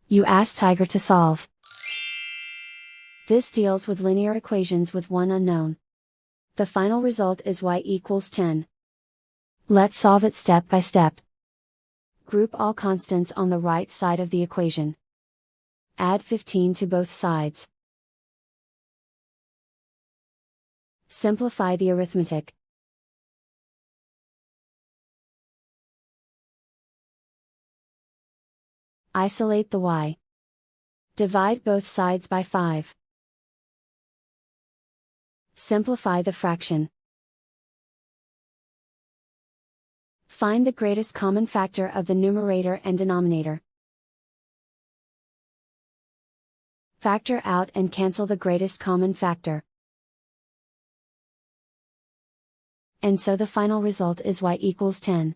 You ask Tiger to solve. This deals with linear equations with one unknown. The final result is y equals 10. Let's solve it step by step. Group all constants on the right side of the equation. Add 15 to both sides. Simplify the arithmetic. Isolate the y. Divide both sides by 5. Simplify the fraction. Find the greatest common factor of the numerator and denominator. Factor out and cancel the greatest common factor. And so the final result is y equals 10.